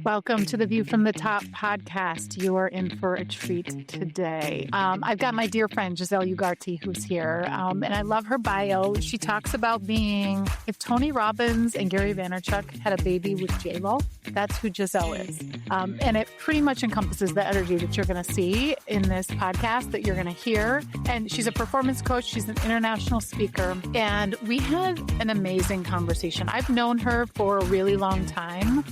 Welcome to the View from the Top podcast. You are in for a treat today. I've got my dear friend, Giselle Ugarte, who's here, and I love her bio. She talks about being, if Tony Robbins and Gary Vaynerchuk had a baby with J-Lo, that's who Giselle is. And it pretty much encompasses the energy that you're going to see in this podcast, that you're going to hear. And she's a performance coach. She's an international speaker. And we had an amazing conversation. I've known her for a really long time.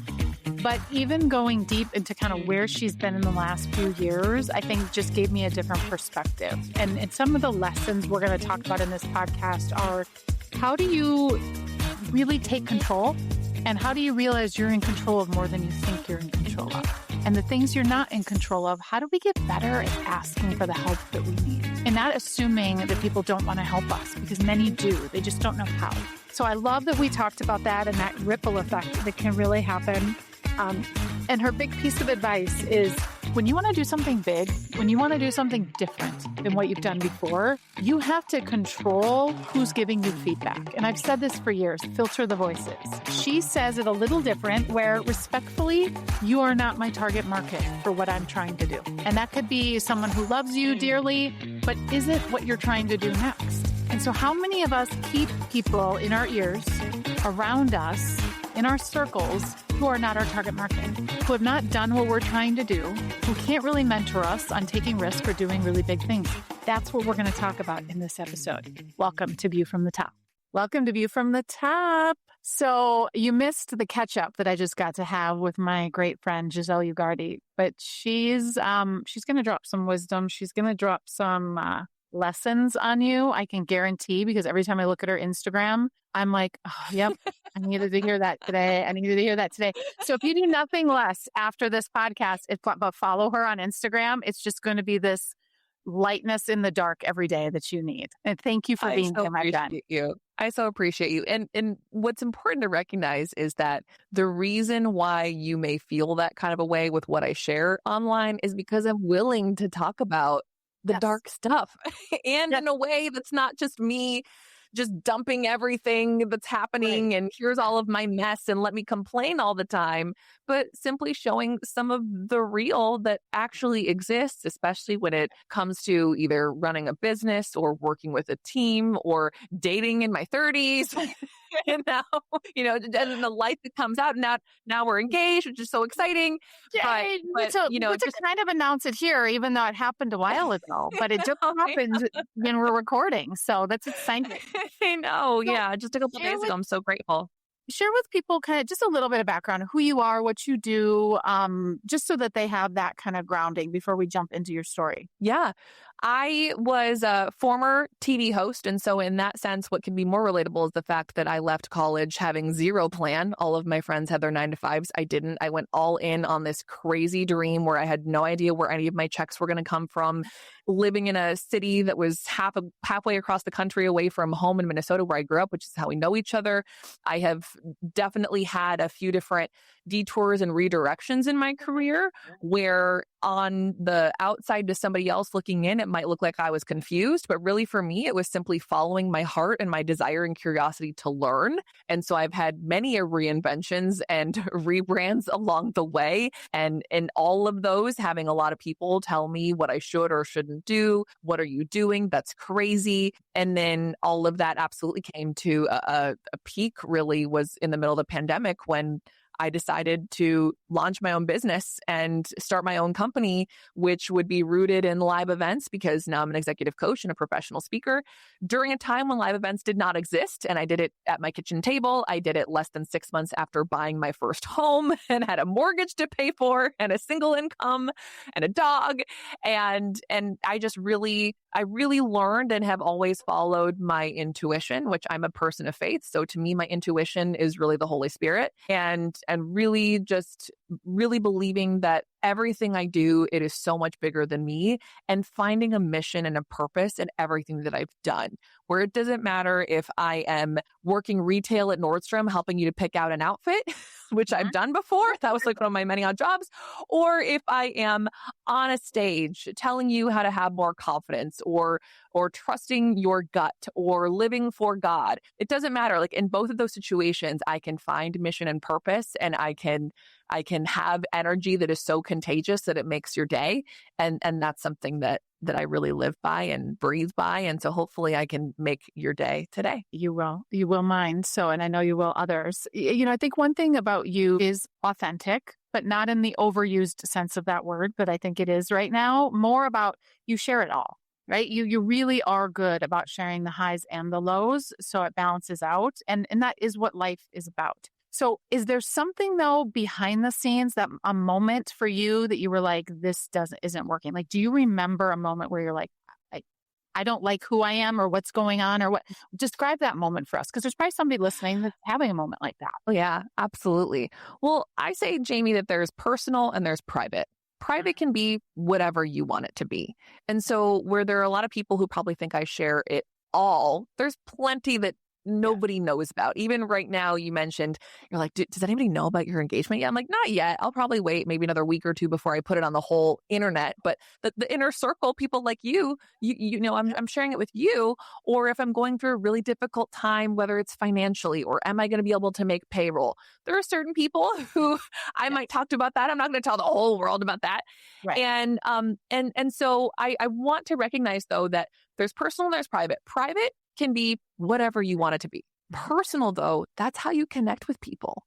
But even going deep into kind of where she's been in the last few years, I think just gave me a different perspective. And some of the lessons we're going to talk about in this podcast are, how do you really take control? And how do you realize you're in control of more than you think you're in control of? And the things you're not in control of, how do we get better at asking for the help that we need? And not assuming that people don't want to help us, because many do. They just don't know how. So I love that we talked about that and that ripple effect that can really happen. And her big piece of advice is, when you want to do something big, when you want to do something different than what you've done before, you have to control who's giving you feedback. And I've said this for years, filter the voices. She says it a little different, where respectfully, you are not my target market for what I'm trying to do. And that could be someone who loves you dearly, but isn't what you're trying to do next. And so how many of us keep people in our ears, around us, in our circles, who are not our target market, who have not done what we're trying to do, who can't really mentor us on taking risks or doing really big things? That's what we're going to talk about in this episode. Welcome to View from the Top. Welcome to View from the Top. So you missed the catch up that I just got to have with my great friend, Giselle Ugarte, but she's going to drop some wisdom. She's going to drop some lessons on you, I can guarantee, because every time I look at her Instagram, I'm like, oh, yep, I needed to hear that today. I needed to hear that today. So if you do nothing less after this podcast, but follow her on Instagram, it's just going to be this lightness in the dark every day that you need. And thank you for being here, my friend. I so appreciate you. And what's important to recognize is that the reason why you may feel that kind of a way with what I share online is because I'm willing to talk about the dark stuff and in a way that's not just me just dumping everything that's happening and here's all of my mess and let me complain all the time, but simply showing some of the real that actually exists, especially when it comes to either running a business or working with a team or dating in my 30s. And now, and the light that comes out. Now we're engaged, which is so exciting. But to kind of announce it here, even though it happened a while ago, but it just happened when we're recording. So that's exciting. I know. Yeah. Just a couple days ago. I'm so grateful. Share with people kind of just a little bit of background, who you are, what you do, just so that they have that kind of grounding before we jump into your story. Yeah. I was a former TV host. And so in that sense, what can be more relatable is the fact that I left college having zero plan. All of my friends had their 9-to-5s. I didn't. I went all in on this crazy dream where I had no idea where any of my checks were going to come from, living in a city that was halfway across the country away from home in Minnesota, where I grew up, which is how we know each other. I have definitely had a few different detours and redirections in my career where on the outside to somebody else looking in, it might look like I was confused, but really for me, it was simply following my heart and my desire and curiosity to learn. And so I've had many reinventions and rebrands along the way. And in all of those, having a lot of people tell me what I should or shouldn't do. What are you doing? That's crazy. And then all of that absolutely came to a peak, really was in the middle of the pandemic, when I decided to launch my own business and start my own company, which would be rooted in live events, because now I'm an executive coach and a professional speaker during a time when live events did not exist. And I did it at my kitchen table. I did it less than 6 months after buying my first home and had a mortgage to pay for and a single income and a dog. And I really learned and have always followed my intuition, which I'm a person of faith. So to me, my intuition is really the Holy Spirit, and really believing that everything I do, it is so much bigger than me, and finding a mission and a purpose in everything that I've done, where it doesn't matter if I am working retail at Nordstrom, helping you to pick out an outfit, which I've done before. That was like one of my many odd jobs. Or if I am on a stage telling you how to have more confidence, or trusting your gut, or living for God. It doesn't matter. Like in both of those situations, I can find mission and purpose, and I can I can have energy that is so contagious that it makes your day. And that's something that I really live by and breathe by. And so hopefully I can make your day today. You will mine. So, and I know you will others. I think one thing about you is authentic, but not in the overused sense of that word, but I think it is right now more about you share it all, right? You really are good about sharing the highs and the lows. So it balances out. And that is what life is about. So is there something though behind the scenes, that a moment for you that you were like, this isn't working? Like, do you remember a moment where you're like, I don't like who I am or what's going on or what? Describe that moment for us, because there's probably somebody listening that's having a moment like that. Oh, yeah, absolutely. Well, I say, Jamie, that there's personal and there's private. Private can be whatever you want it to be. And so where there are a lot of people who probably think I share it all, there's plenty that nobody knows about. Even right now, you mentioned, you're like, does anybody know about your engagement yet? I'm like, not yet. I'll probably wait maybe another week or two before I put it on the whole internet. But the inner circle, people like you know, I'm sharing it with you. Or if I'm going through a really difficult time, whether it's financially or am I going to be able to make payroll? There are certain people who I might talk to about that. I'm not going to tell the whole world about that. Right. And so I want to recognize though that there's personal and there's private. Private can be whatever you want it to be. Personal, though, that's how you connect with people.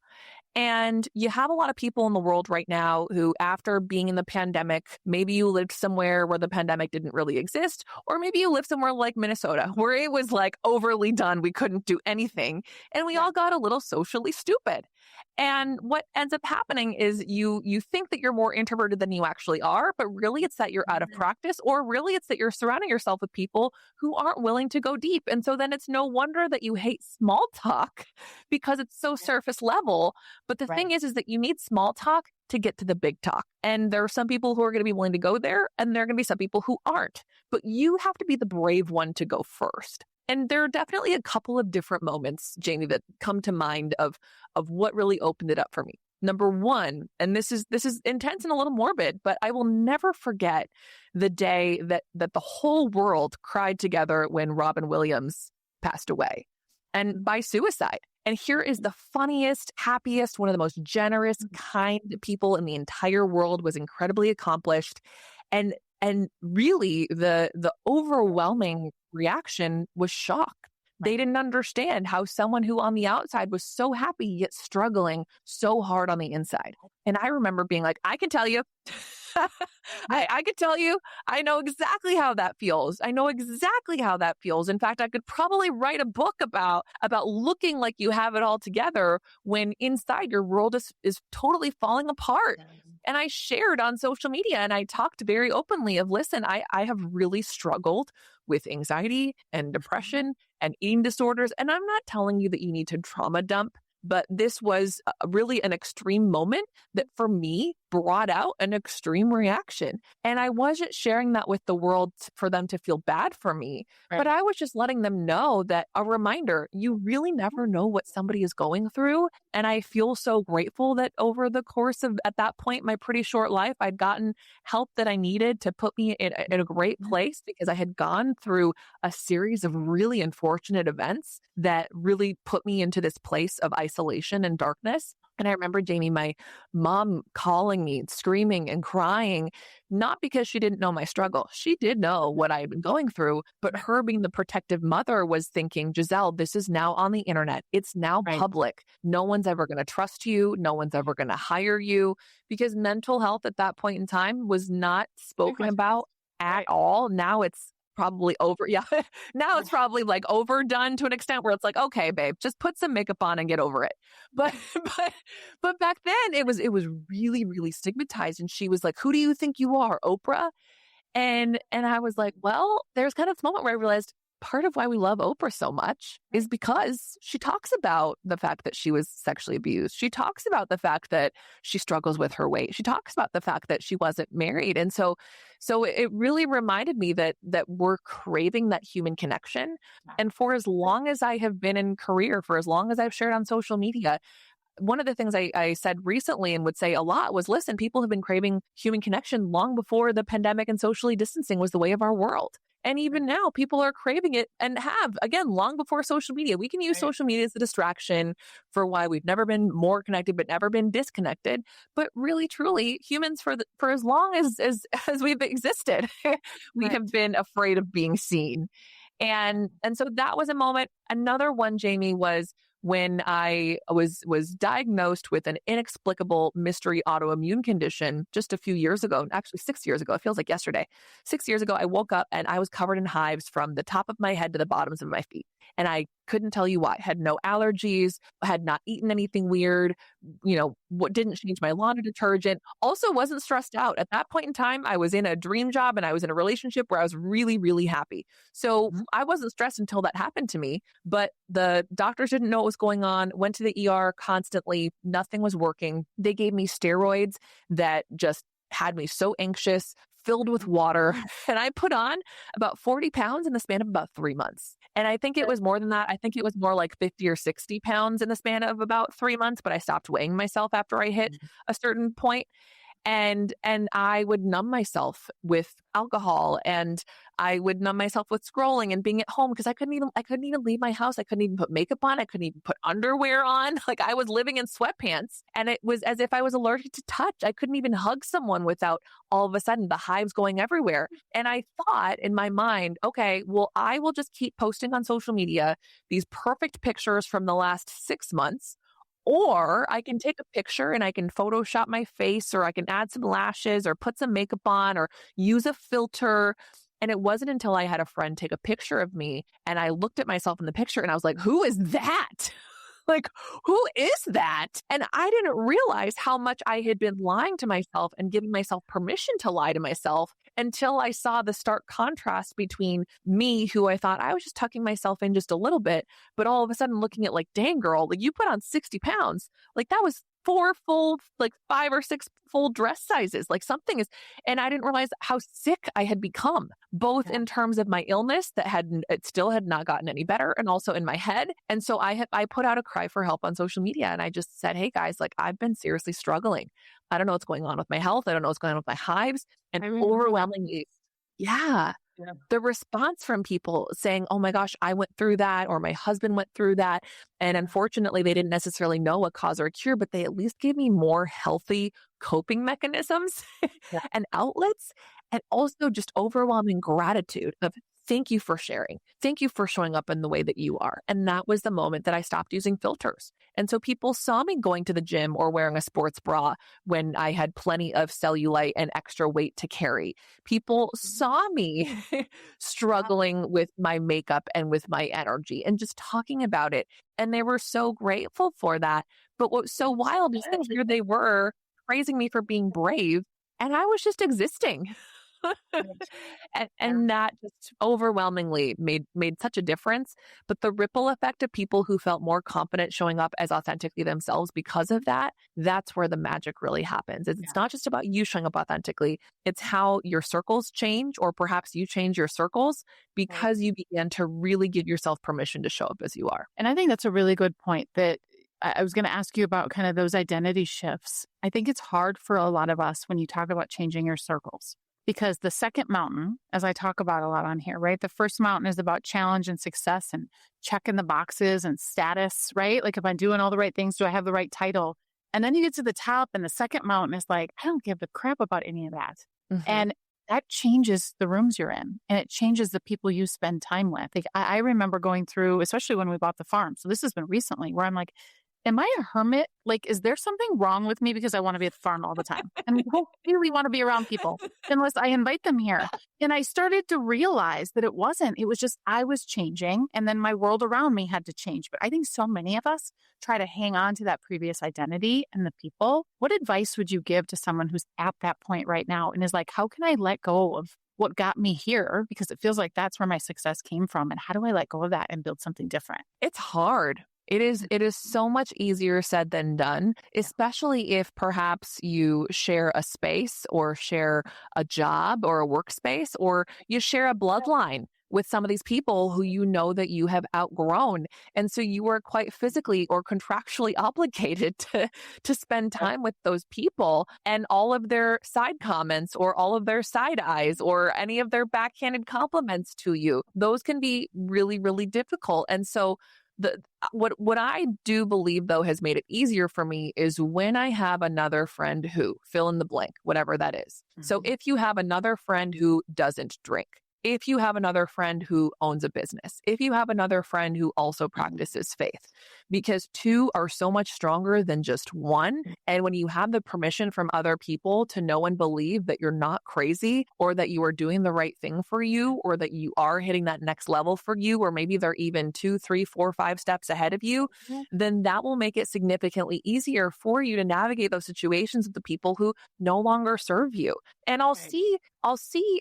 And you have a lot of people in the world right now who, after being in the pandemic, maybe you lived somewhere where the pandemic didn't really exist, or maybe you lived somewhere like Minnesota, where it was like overly done. We couldn't do anything. And we all got a little socially stupid. And what ends up happening is you think that you're more introverted than you actually are, but really it's that you're out of practice, or really it's that you're surrounding yourself with people who aren't willing to go deep. And so then it's no wonder that you hate small talk, because it's so surface level. But the thing is that you need small talk to get to the big talk. And there are some people who are going to be willing to go there, and there are going to be some people who aren't. But you have to be the brave one to go first. And there are definitely a couple of different moments, Jamie, that come to mind of what really opened it up for me. Number one, and this is intense and a little morbid, but I will never forget the day that the whole world cried together when Robin Williams passed away, and by suicide. And here is the funniest, happiest, one of the most generous, kind people in the entire world, was incredibly accomplished. And really the overwhelming reaction was shock. They didn't understand how someone who on the outside was so happy yet struggling so hard on the inside. And I remember being like, I can tell you, I could tell you, I know exactly how that feels. I know exactly how that feels. In fact, I could probably write a book about looking like you have it all together when inside your world is totally falling apart. And I shared on social media, and I talked very openly of, listen, I have really struggled with anxiety and depression and eating disorders. And I'm not telling you that you need to trauma dump, but this was really an extreme moment that for me brought out an extreme reaction. And I wasn't sharing that with the world for them to feel bad for me, but I was just letting them know that, a reminder, you really never know what somebody is going through. And I feel so grateful that over the course of, at that point, my pretty short life, I'd gotten help that I needed to put me in a great place, because I had gone through a series of really unfortunate events that really put me into this place of isolation and darkness. And I remember, Jamie, my mom calling me, screaming and crying, not because she didn't know my struggle. She did know what I had been going through, but her being the protective mother was thinking, Giselle, this is now on the internet. It's now public. No one's ever going to trust you. No one's ever going to hire you, because mental health at that point in time was not spoken about at all. Now it's probably over. Yeah. Now it's probably like overdone to an extent where it's like, okay, babe, just put some makeup on and get over it. But back then it was really, really stigmatized. And she was like, who do you think you are, Oprah? And I was like, well, there's kind of this moment where I realized part of why we love Oprah so much is because she talks about the fact that she was sexually abused. She talks about the fact that she struggles with her weight. She talks about the fact that she wasn't married. And so it really reminded me that we're craving that human connection. And for as long as I have been in career, for as long as I've shared on social media, one of the things I said recently and would say a lot was, listen, people have been craving human connection long before the pandemic and socially distancing was the way of our world. And even now, people are craving it and have, again, long before social media. We can use social media as a distraction for why we've never been more connected, but never been disconnected. But really, truly, humans for as long as we've existed, we have been afraid of being seen. And so that was a moment. Another one, Jamie, was when I was diagnosed with an inexplicable mystery autoimmune condition just a few years ago, actually 6 years ago. It feels like yesterday. 6 years ago, I woke up and I was covered in hives from the top of my head to the bottoms of my feet. And I couldn't tell you why. Had no allergies, had not eaten anything weird, what didn't change my laundry detergent. Also wasn't stressed out. At that point in time, I was in a dream job and I was in a relationship where I was really, really happy. So I wasn't stressed until that happened to me, but the doctors didn't know what was going on, went to the ER constantly. Nothing was working. They gave me steroids that just had me so anxious, filled with water. And I put on about 40 pounds in the span of about 3 months. And I think it was more than that. I think it was more like 50 or 60 pounds in the span of about 3 months, but I stopped weighing myself after I hit a certain point. And I would numb myself with alcohol, and I would numb myself with scrolling and being at home because I couldn't even leave my house. I couldn't even put makeup on. I couldn't even put underwear on. Like I was living in sweatpants, and it was as if I was allergic to touch. I couldn't even hug someone without all of a sudden the hives going everywhere. And I thought in my mind, okay, well, I will just keep posting on social media these perfect pictures from the last 6 months. Or I can take a picture and I can Photoshop my face, or I can add some lashes or put some makeup on or use a filter. And it wasn't until I had a friend take a picture of me and I looked at myself in the picture and I was like, who is that? Like, who is that? And I didn't realize how much I had been lying to myself and giving myself permission to lie to myself until I saw the stark contrast between me, who I thought I was just tucking myself in just a little bit, but all of a sudden looking at like, dang girl, like you put on 60 pounds. Like that was 4 full, like 5 or 6 full dress sizes, like something is, and I didn't realize how sick I had become, both in terms of my illness it still had not gotten any better, and also in my head. And so I put out a cry for help on social media, and I just said, hey guys, like I've been seriously struggling. I don't know what's going on with my health. I don't know what's going on with my hives, and overwhelmingly, yeah. The response from people saying, oh my gosh, I went through that, or my husband went through that. And unfortunately, they didn't necessarily know a cause or a cure, but they at least gave me more healthy coping mechanisms and outlets, and also just overwhelming gratitude of thank you for sharing. Thank you for showing up in the way that you are. And that was the moment that I stopped using filters. And so people saw me going to the gym or wearing a sports bra when I had plenty of cellulite and extra weight to carry. People saw me struggling with my makeup and with my energy and just talking about it. And they were so grateful for that. But what's so wild is that here they were praising me for being brave, and I was just existing. And that just overwhelmingly made such a difference. But the ripple effect of people who felt more confident showing up as authentically themselves because of that, that's where the magic really happens. It's not just about you showing up authentically. It's how your circles change, or perhaps you change your circles because you began to really give yourself permission to show up as you are. And I think that's a really good point that I was going to ask you about, kind of those identity shifts. I think it's hard for a lot of us when you talk about changing your circles. Because the second mountain, as I talk about a lot on here, right? The first mountain is about challenge and success and checking the boxes and status, right? Like, if I'm doing all the right things, do I have the right title? And then you get to the top, and the second mountain is like, I don't give a crap about any of that. And that changes the rooms you're in, and it changes the people you spend time with. Like, I remember going through, especially when we bought the farm. So this has been recently, where I'm like, am I a hermit? Like, is there something wrong with me because I want to be at the farm all the time? And I don't really want to be around people unless I invite them here. And I started to realize that it wasn't. It was just I was changing, and then my world around me had to change. But I think so many of us try to hang on to that previous identity and the people. What advice would you give to someone who's at that point right now and is like, how can I let go of what got me here? Because it feels like that's where my success came from. And how do I let go of that and build something different? It's hard. It is so much easier said than done, especially if perhaps you share a space or share a job or a workspace, or you share a bloodline with some of these people who you know that you have outgrown. And so you are quite physically or contractually obligated to spend time with those people, and all of their side comments or all of their side eyes or any of their backhanded compliments to you, those can be really, really difficult. And so what I do believe, though, has made it easier for me is when I have another friend who, fill in the blank, whatever that is. So if you have another friend who doesn't drink, if you have another friend who owns a business, if you have another friend who also practices faith, because two are so much stronger than just one. And when you have the permission from other people to know and believe that you're not crazy, or that you are doing the right thing for you, or that you are hitting that next level for you, or maybe they're even 2, 3, 4, 5 steps ahead of you, then that will make it significantly easier for you to navigate those situations with the people who no longer serve you. And I'll see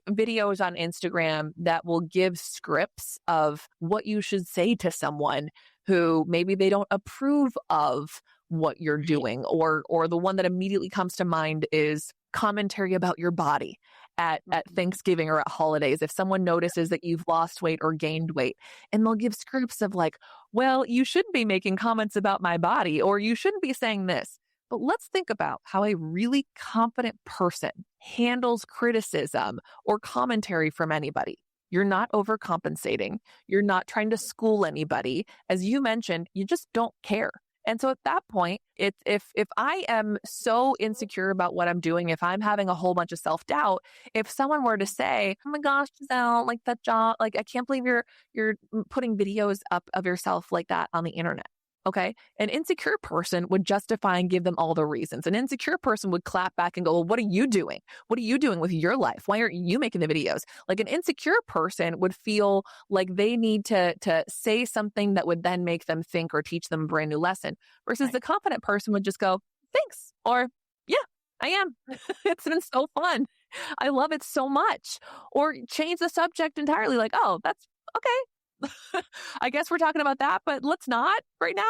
videos on Instagram that will give scripts of what you should say to someone who maybe they don't approve of what you're doing, or the one that immediately comes to mind is commentary about your body at Thanksgiving or at holidays. If someone notices that you've lost weight or gained weight, and they'll give scripts of like, well, you shouldn't be making comments about my body, or you shouldn't be saying this. But let's think about how a really confident person handles criticism or commentary from anybody. You're not overcompensating. You're not trying to school anybody. As you mentioned, you just don't care. And so at that point, it's if I am so insecure about what I'm doing, if I'm having a whole bunch of self-doubt, if someone were to say, oh my gosh, Giselle, like that job, like I can't believe you're putting videos up of yourself like that on the internet. Okay. An insecure person would justify and give them all the reasons. An insecure person would clap back and go, well, what are you doing? What are you doing with your life? Why aren't you making the videos? Like an insecure person would feel like they need to say something that would then make them think or teach them a brand new lesson, versus the confident person would just go, thanks. Or yeah, I am. It's been so fun. I love it so much. Or change the subject entirely. Like, oh, that's okay. I guess we're talking about that, but let's not right now.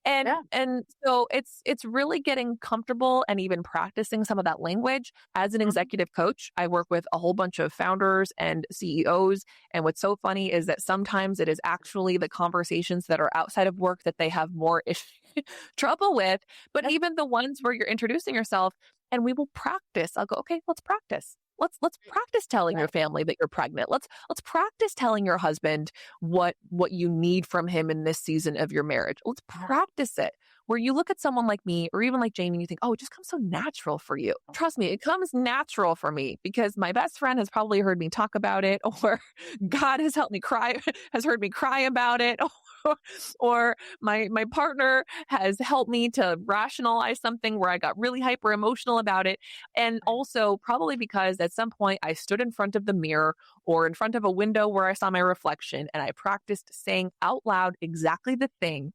And so it's really getting comfortable and even practicing some of that language. As an executive coach, I work with a whole bunch of founders and CEOs. And what's so funny is that sometimes it is actually the conversations that are outside of work that they have more trouble with. But even the ones where you're introducing yourself, and we will practice. I'll go, okay, let's practice. Let's practice telling your family that you're pregnant. Let's practice telling your husband what you need from him in this season of your marriage. Let's practice it. Where you look at someone like me or even like Jamie and you think, oh, it just comes so natural for you. Trust me, it comes natural for me because my best friend has probably heard me talk about it, or God has heard me cry about it, or my partner has helped me to rationalize something where I got really hyper emotional about it. And also probably because at some point I stood in front of the mirror or in front of a window where I saw my reflection and I practiced saying out loud exactly the thing.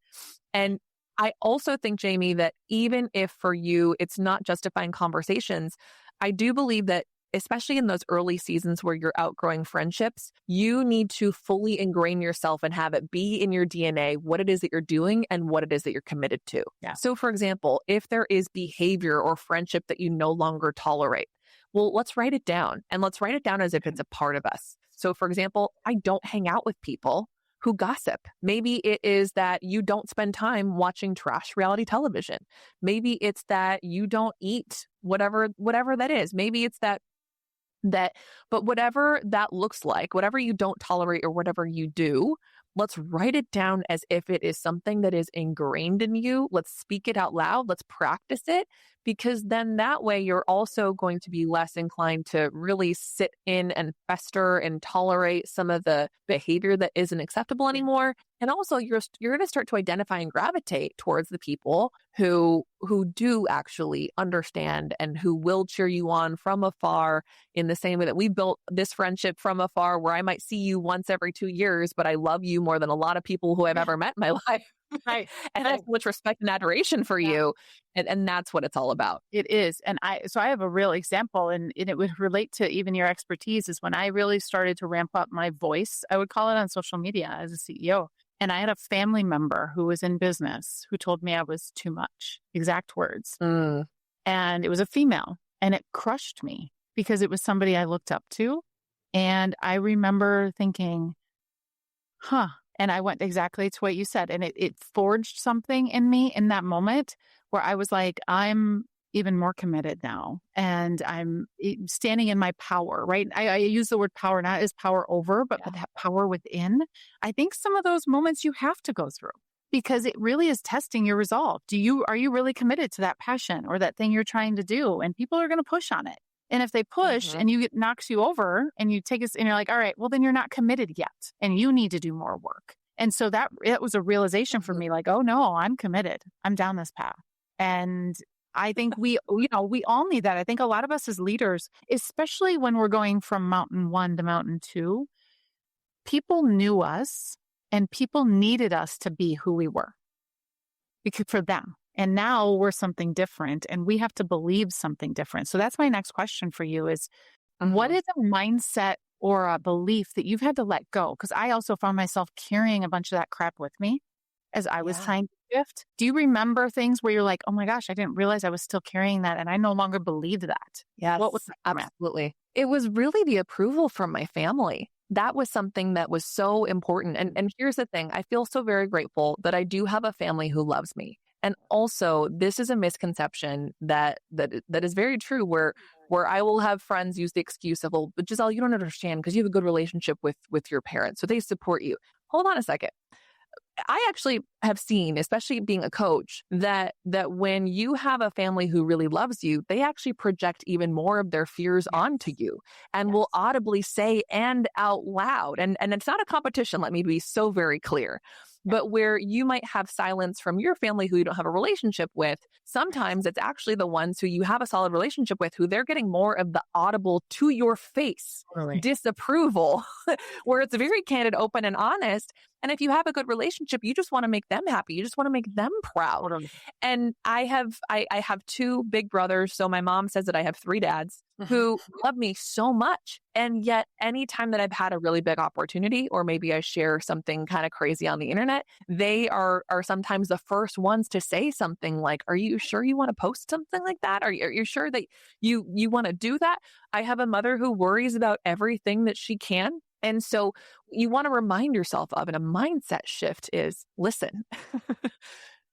And I also think, Jamie, that even if for you, it's not justifying conversations, I do believe that especially in those early seasons where you're outgrowing friendships, you need to fully ingrain yourself and have it be in your DNA what it is that you're doing and what it is that you're committed to. Yeah. So for example, if there is behavior or friendship that you no longer tolerate, well, let's write it down, and let's write it down as if it's a part of us. So for example, I don't hang out with people who gossip. Maybe it is that you don't spend time watching trash reality television. Maybe it's that you don't eat whatever that is. Maybe it's that, but whatever that looks like, whatever you don't tolerate or whatever you do, let's write it down as if it is something that is ingrained in you. Let's speak it out loud. Let's practice it, because then that way you're also going to be less inclined to really sit in and fester and tolerate some of the behavior that isn't acceptable anymore. And also you're going to start to identify and gravitate towards the people who do actually understand and who will cheer you on from afar, in the same way that we built this friendship from afar, where I might see you once every 2 years, but I love you more than a lot of people who I've ever met in my life. Right. And I have so much respect and adoration for you. And that's what it's all about. It is. And I have a real example, and it would relate to even your expertise, is when I really started to ramp up my voice, I would call it, on social media as a CEO. And I had a family member who was in business who told me I was too much, exact words. And it was a female, and it crushed me because it was somebody I looked up to. And I remember thinking, huh. And I went exactly to what you said. And it forged something in me in that moment where I was like, I'm even more committed now. And I'm standing in my power, right? I use the word power, not as power over, but that power within. I think some of those moments you have to go through because it really is testing your resolve. Are you really committed to that passion or that thing you're trying to do? And people are going to push on it. And if they push and it knocks you over and you take us and you're like, all right, well, then you're not committed yet and you need to do more work. And so it was a realization for me, like, oh no, I'm committed. I'm down this path. And I think we all need that. I think a lot of us as leaders, especially when we're going from mountain 1 to mountain 2, people knew us and people needed us to be who we were because for them. And now we're something different and we have to believe something different. So that's my next question for you is what is a mindset or a belief that you've had to let go? Because I also found myself carrying a bunch of that crap with me as I was trying to shift. Do you remember things where you're like, oh my gosh, I didn't realize I was still carrying that and I no longer believed that? Yes, what was that? Absolutely. It was really the approval from my family. That was something that was so important. And here's the thing. I feel so very grateful that I do have a family who loves me. And also, this is a misconception that is very true where I will have friends use the excuse of, well, but Giselle, you don't understand because you have a good relationship with your parents. So they support you. Hold on a second. I actually have seen, especially being a coach, that when you have a family who really loves you, they actually project even more of their fears onto you and will audibly say and out loud. And it's not a competition, let me be so very clear. But where you might have silence from your family who you don't have a relationship with, sometimes it's actually the ones who you have a solid relationship with who they're getting more of the audible to your face disapproval, where it's very candid, open, and honest. And if you have a good relationship, you just want to make them happy. You just want to make them proud. And I have 2 big brothers. So my mom says that I have 3 dads who love me so much. And yet anytime that I've had a really big opportunity, or maybe I share something kind of crazy on the internet, they are sometimes the first ones to say something like, are you sure you want to post something like that? Are you sure that you want to do that? I have a mother who worries about everything that she can. And so you want to remind yourself of, and a mindset shift is, listen,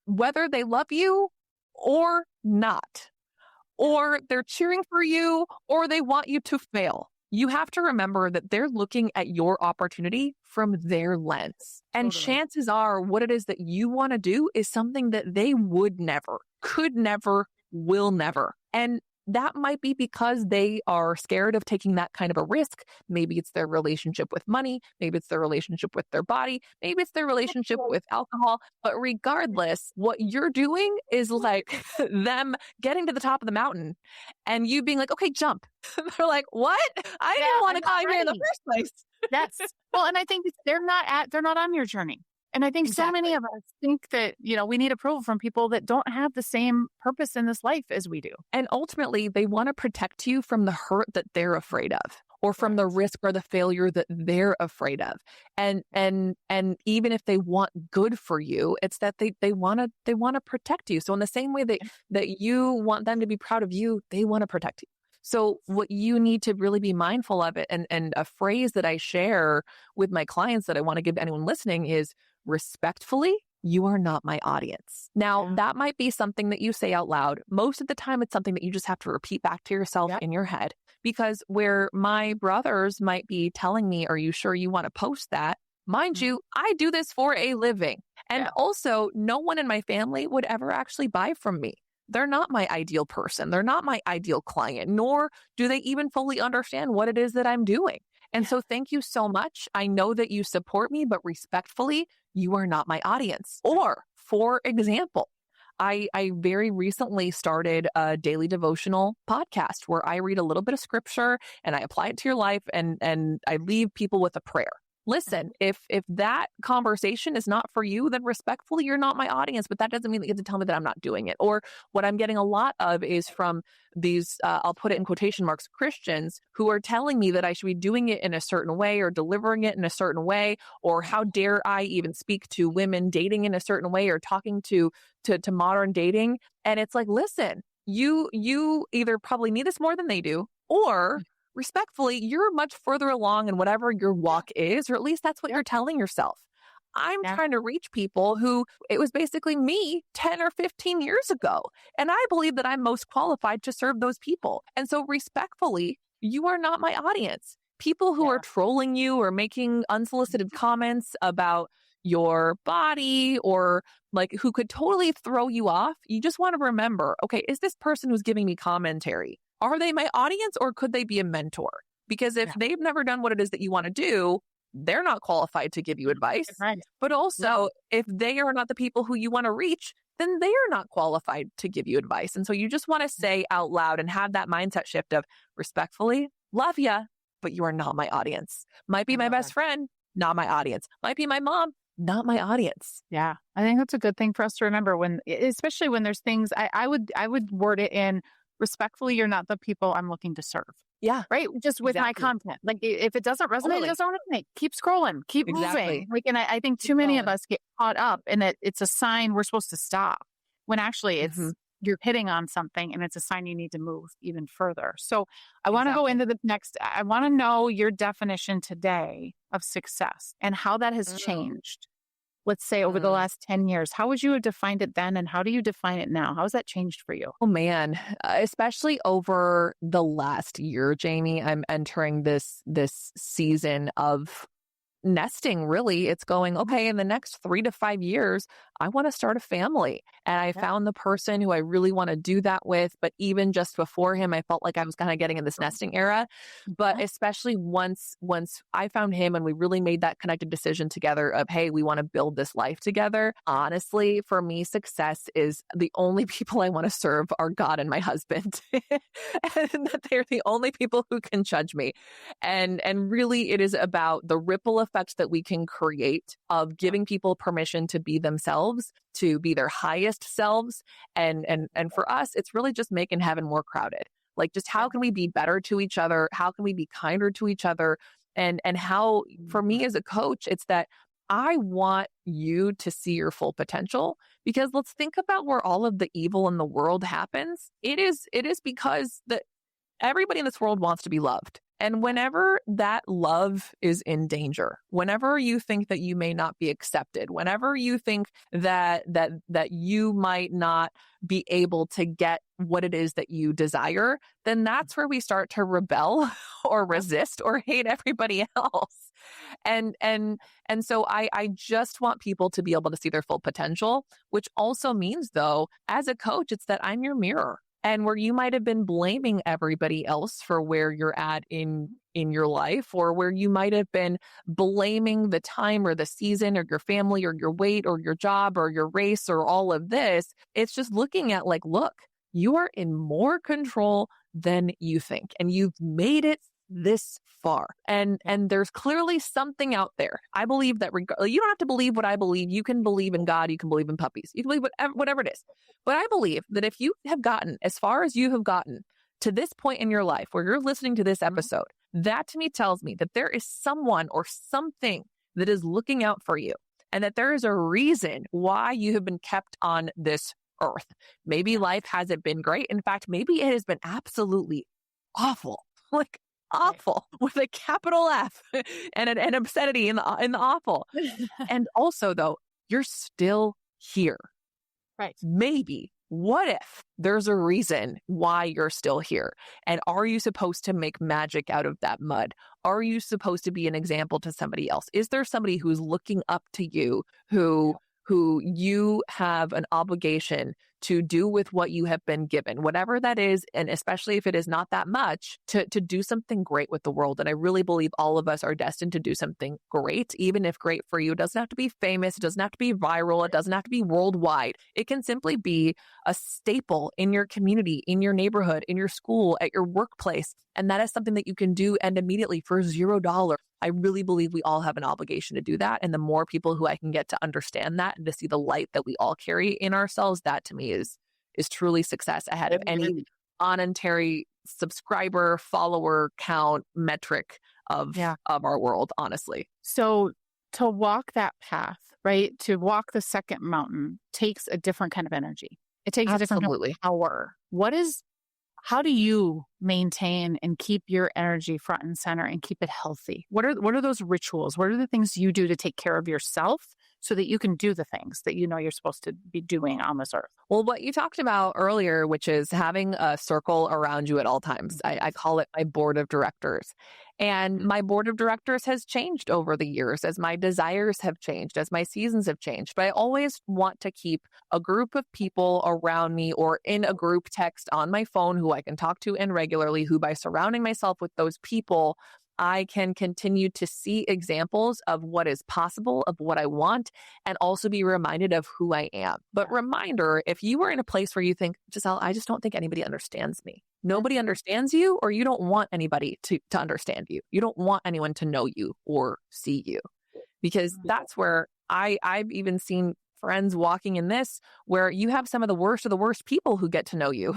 whether they love you or not, or they're cheering for you, or they want you to fail, you have to remember that they're looking at your opportunity from their lens. And chances are what it is that you want to do is something that they would never, could never, will never. And that might be because they are scared of taking that kind of a risk. Maybe it's their relationship with money. Maybe it's their relationship with their body. Maybe it's their relationship with alcohol. But regardless, what you're doing is like them getting to the top of the mountain and you being like, okay, jump. They're like, what? I didn't want to climb here in the first place. Well, and I think they're not on your journey. And I think so many of us think that, we need approval from people that don't have the same purpose in this life as we do. And ultimately, they want to protect you from the hurt that they're afraid of, or from the risk or the failure that they're afraid of. And even if they want good for you, it's that they want to protect you. So in the same way that you want them to be proud of you, they want to protect you. So what you need to really be mindful of it, and a phrase that I share with my clients that I want to give anyone listening is, respectfully, you are not my audience. Now, that might be something that you say out loud. Most of the time, it's something that you just have to repeat back to yourself in your head. Because where my brothers might be telling me, are you sure you want to post that? Mind you, I do this for a living. And also, no one in my family would ever actually buy from me. They're not my ideal person. They're not my ideal client, nor do they even fully understand what it is that I'm doing. And so thank you so much. I know that you support me, but respectfully, you are not my audience. Or, for example, I very recently started a daily devotional podcast where I read a little bit of scripture and I apply it to your life, and I leave people with a prayer. Listen, if that conversation is not for you, then respectfully, you're not my audience, but that doesn't mean that you get to tell me that I'm not doing it. Or what I'm getting a lot of is from these, I'll put it in quotation marks, Christians who are telling me that I should be doing it in a certain way or delivering it in a certain way, or how dare I even speak to women dating in a certain way or talking to modern dating. And it's like, listen, you either probably need this more than they do, or respectfully, you're much further along in whatever your walk is, or at least that's what you're telling yourself. I'm trying to reach people who it was basically me 10 or 15 years ago. And I believe that I'm most qualified to serve those people. And so respectfully, you are not my audience. People who are trolling you or making unsolicited comments about your body or like who could totally throw you off. You just want to remember, okay, is this person who's giving me commentary, are they my audience or could they be a mentor? Because if they've never done what it is that you want to do, they're not qualified to give you advice. Right. But also, if they are not the people who you want to reach, then they are not qualified to give you advice. And so you just want to say out loud and have that mindset shift of respectfully, love ya, but you are not my audience. Might be my best friend, not my audience. Might be my mom, not my audience. Yeah. I think that's a good thing for us to remember when, especially when there's things I would word it in respectfully, you're not the people I'm looking to serve. Yeah. Right. Just with my content. Like if it doesn't resonate, it doesn't resonate. Keep scrolling, keep moving. Like, and I think too many of us get caught up in it. It's a sign we're supposed to stop when actually it's, you're hitting on something and it's a sign you need to move even further. So I want to go into the next, I want to know your definition today of success and how that has changed. Let's say over the last 10 years, how would you have defined it then? And how do you define it now? How has that changed for you? Oh man, especially over the last year, Jamie, I'm entering this season of nesting. Really, it's going, okay, in the next 3 to 5 years, I want to start a family. And I found the person who I really want to do that with. But even just before him, I felt like I was kind of getting in this nesting era. But especially once I found him and we really made that connected decision together of, hey, we want to build this life together. Honestly, for me, success is the only people I want to serve are God and my husband. And that they're the only people who can judge me. And really it is about the ripple effects that we can create of giving people permission to be themselves, to be their highest selves. And for us, it's really just making heaven more crowded. Like just how can we be better to each other? How can we be kinder to each other? And how, for me as a coach, it's that I want you to see your full potential, because let's think about where all of the evil in the world happens. It is because everybody in this world wants to be loved. And whenever that love is in danger, whenever you think that you may not be accepted, whenever you think that you might not be able to get what it is that you desire, then that's where we start to rebel or resist or hate everybody else. And so I just want people to be able to see their full potential, which also means, though, as a coach, it's that I'm your mirror. And where you might have been blaming everybody else for where you're at in your life, or where you might have been blaming the time or the season or your family or your weight or your job or your race or all of this, it's just looking at like, look, you are in more control than you think. And you've made it this far. And there's clearly something out there. I believe that you don't have to believe what I believe. You can believe in God. You can believe in puppies. You can believe whatever it is. But I believe that if you have gotten as far as you have gotten to this point in your life where you're listening to this episode, that to me tells me that there is someone or something that is looking out for you, and that there is a reason why you have been kept on this earth. Maybe life hasn't been great. In fact, maybe it has been absolutely awful. Like awful with a capital F and an obscenity in the awful. And also, though, you're still here. Right. Maybe. What if there's a reason why you're still here? And are you supposed to make magic out of that mud? Are you supposed to be an example to somebody else? Is there somebody who's looking up to you who you have an obligation to do with what you have been given, whatever that is, and especially if it is not that much, to do something great with the world. And I really believe all of us are destined to do something great, even if great for you. It doesn't have to be famous. It doesn't have to be viral. It doesn't have to be worldwide. It can simply be a staple in your community, in your neighborhood, in your school, at your workplace. And that is something that you can do and immediately for $0. I really believe we all have an obligation to do that. And the more people who I can get to understand that and to see the light that we all carry in ourselves, that to me is truly success ahead of any monetary subscriber, follower count metric of our world, honestly. So to walk that path, right, to walk the second mountain takes a different kind of energy. It takes a different kind of power. How do you maintain and keep your energy front and center and keep it healthy? What are those rituals? What are the things you do to take care of yourself so that you can do the things that you know you're supposed to be doing on this earth? Well, what you talked about earlier, which is having a circle around you at all times. I call it my board of directors. And my board of directors has changed over the years as my desires have changed, as my seasons have changed. But I always want to keep a group of people around me or in a group text on my phone who I can talk to in regularly, who by surrounding myself with those people, I can continue to see examples of what is possible, of what I want, and also be reminded of who I am. But reminder, if you were in a place where you think, Giselle, I just don't think anybody understands me. Nobody understands you, or you don't want anybody to understand you. You don't want anyone to know you or see you. Because that's where I've even seen friends walking in this, where you have some of the worst people who get to know you.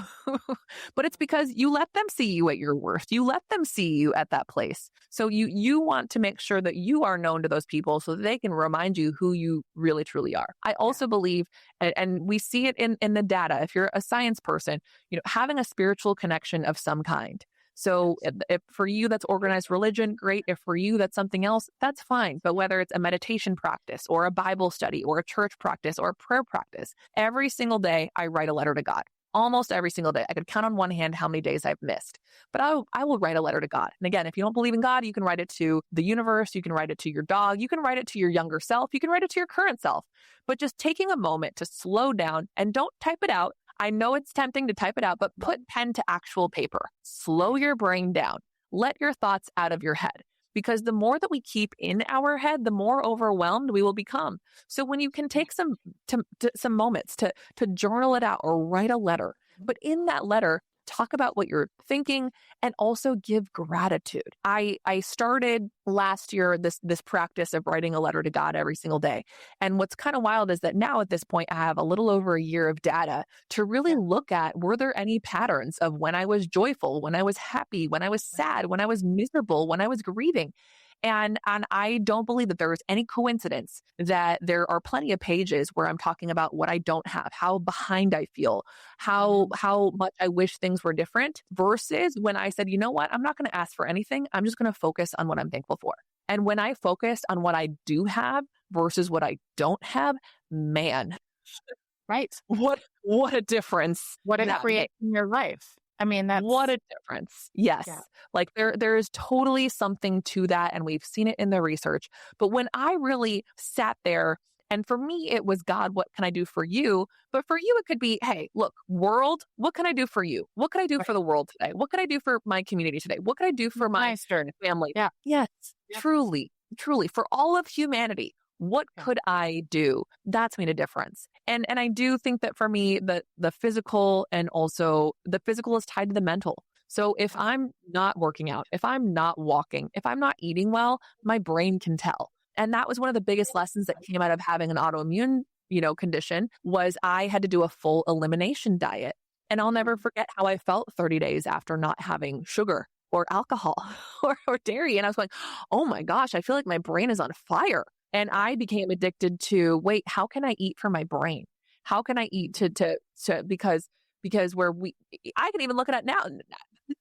But it's because you let them see you at your worst. You let them see you at that place. So you want to make sure that you are known to those people so that they can remind you who you really, truly are. I also believe, and we see it in the data, if you're a science person, having a spiritual connection of some kind. So if for you that's organized religion, great. If for you that's something else, that's fine. But whether it's a meditation practice or a Bible study or a church practice or a prayer practice, every single day I write a letter to God. Almost every single day. I could count on one hand how many days I've missed. But I will write a letter to God. And again, if you don't believe in God, you can write it to the universe. You can write it to your dog. You can write it to your younger self. You can write it to your current self. But just taking a moment to slow down and don't type it out. I know it's tempting to type it out, but put pen to actual paper. Slow your brain down. Let your thoughts out of your head. Because the more that we keep in our head, the more overwhelmed we will become. So when you can take some moments to journal it out or write a letter, but in that letter, talk about what you're thinking and also give gratitude. I started last year this practice of writing a letter to God every single day. And what's kind of wild is that now at this point, I have a little over a year of data to really look at, were there any patterns of when I was joyful, when I was happy, when I was sad, when I was miserable, when I was grieving. And I don't believe that there is any coincidence that there are plenty of pages where I'm talking about what I don't have, how behind I feel, how much I wish things were different, versus when I said, you know what, I'm not going to ask for anything. I'm just going to focus on what I'm thankful for. And when I focused on what I do have versus what I don't have, man, right? What a difference. What it creates in your life. I mean, what a difference. Yes. Yeah. Like there is totally something to that. And we've seen it in the research. But when I really sat there, and for me, it was, God, what can I do for you? But for you, it could be, hey, look, world, what can I do for you? What can I do for the world today? What can I do for my community today? What can I do for my family? Yeah. Yes, truly, for all of humanity. What could I do? That's made a difference. And I do think that for me, the physical and also the physical is tied to the mental. So if I'm not working out, if I'm not walking, if I'm not eating well, my brain can tell. And that was one of the biggest lessons that came out of having an autoimmune, condition, was I had to do a full elimination diet. And I'll never forget how I felt 30 days after not having sugar or alcohol or dairy. And I was like, oh my gosh, I feel like my brain is on fire. And I became addicted to, wait, how can I eat for my brain? How can I eat because I can even look at it now.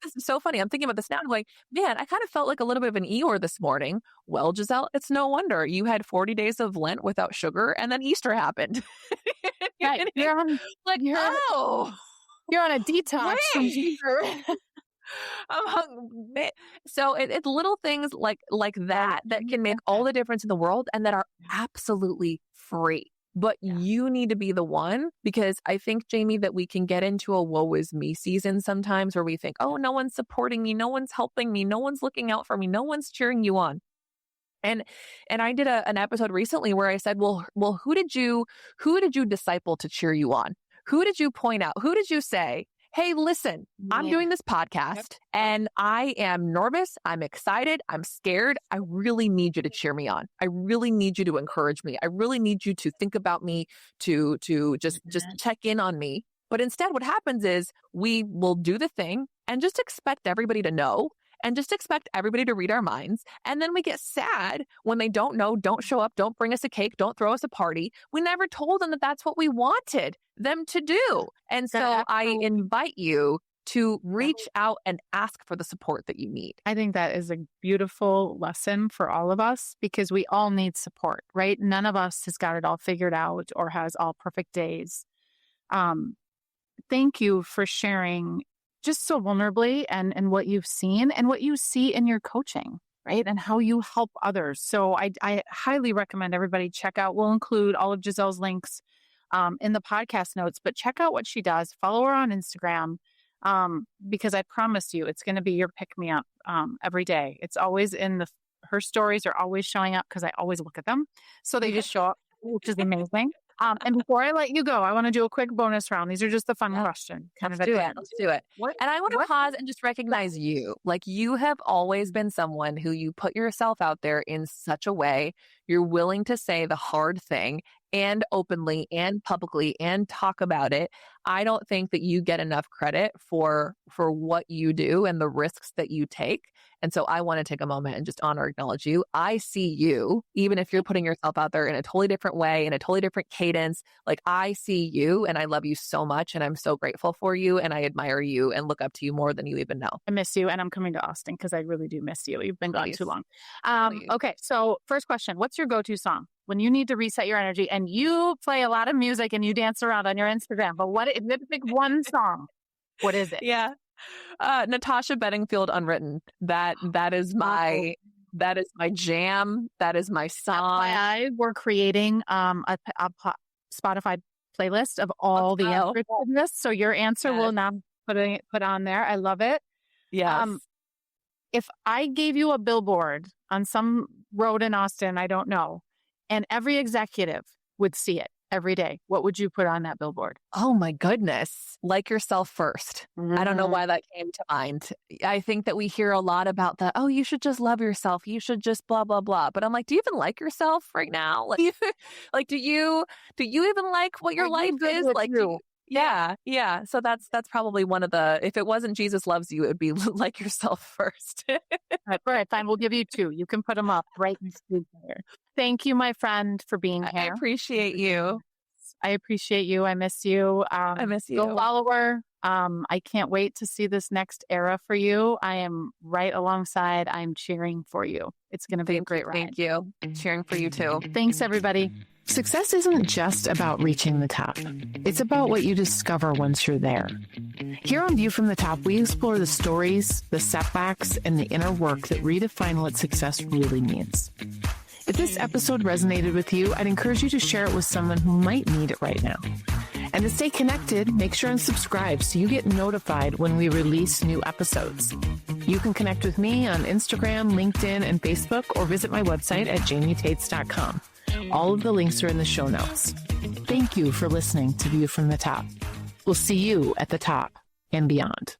This is so funny. I'm thinking about this now. I'm going, man, I kind of felt like a little bit of an Eeyore this morning. Well, Giselle, it's no wonder you had 40 days of Lent without sugar and then Easter happened. You're on a detox from sugar. So it's little things like that can make all the difference in the world and that are absolutely free. But you need to be the one, because I think, Jaime, that we can get into a woe is me season sometimes where we think, oh, no one's supporting me. No one's helping me. No one's looking out for me. No one's cheering you on. And I did an episode recently where I said, well, who did you disciple to cheer you on? Who did you point out? Who did you say, hey, listen, I'm doing this podcast and I am nervous. I'm excited. I'm scared. I really need you to cheer me on. I really need you to encourage me. I really need you to think about me, to just check in on me. But instead, what happens is we will do the thing and just expect everybody to know and just expect everybody to read our minds. And then we get sad when they don't know, don't show up, don't bring us a cake, don't throw us a party. We never told them that that's what we wanted them to do. And so I invite you to reach out and ask for the support that you need. I think that is a beautiful lesson for all of us because we all need support, right? None of us has got it all figured out or has all perfect days. Thank you for sharing just so vulnerably and what you've seen and what you see in your coaching, right? And how you help others. So I highly recommend everybody check out. We'll include all of Giselle's links in the podcast notes, but check out what she does. Follow her on Instagram. Because I promise you, it's going to be your pick-me-up every day. It's always her stories are always showing up because I always look at them. So they just show up, which is amazing. And before I let you go, I want to do a quick bonus round. These are just the fun questions. Let's do it. And I want to pause and just recognize you. Like, you have always been someone who you put yourself out there in such a way. You're willing to say the hard thing and openly and publicly and talk about it. I don't think that you get enough credit for what you do and the risks that you take. And so I want to take a moment and just acknowledge you. I see you, even if you're putting yourself out there in a totally different way, in a totally different cadence. Like, I see you and I love you so much and I'm so grateful for you and I admire you and look up to you more than you even know. I miss you and I'm coming to Austin because I really do miss you. You've been gone too long. Okay, so first question, what's your go-to song when you need to reset your energy? And you play a lot of music and you dance around on your Instagram, but what if you pick one song? What is it? Yeah. Natasha Bedingfield, Unwritten. That is my jam. That is my song. We're creating a Spotify playlist of all the answers to this. So your answer will now put on there. I love it. Yes. If I gave you a billboard on some road in Austin, I don't know, and every executive would see it every day, what would you put on that billboard? Oh my goodness. Like yourself first. I don't know why that came to mind. I think that we hear a lot about you should just love yourself. You should just blah, blah, blah. But I'm like, do you even like yourself right now? Like, do you even like what your life is? Like, yeah. So that's probably one of if it wasn't Jesus Loves You, it would be like yourself first. All right, fine. We'll give you 2. You can put them up right in the there. Thank you, my friend, for being here. I appreciate you. I appreciate you. I miss you. I miss you. Go follow her. I can't wait to see this next era for you. I am right alongside. I'm cheering for you. It's going to be a great ride. Thank you. Cheering for you too. Thanks, everybody. Success isn't just about reaching the top. It's about what you discover once you're there. Here on View from the Top, we explore the stories, the setbacks, and the inner work that redefine what success really means. If this episode resonated with you, I'd encourage you to share it with someone who might need it right now. And to stay connected, make sure and subscribe so you get notified when we release new episodes. You can connect with me on Instagram, LinkedIn, and Facebook, or visit my website at jamietaets.com. All of the links are in the show notes. Thank you for listening to View from the Top. We'll see you at the top and beyond.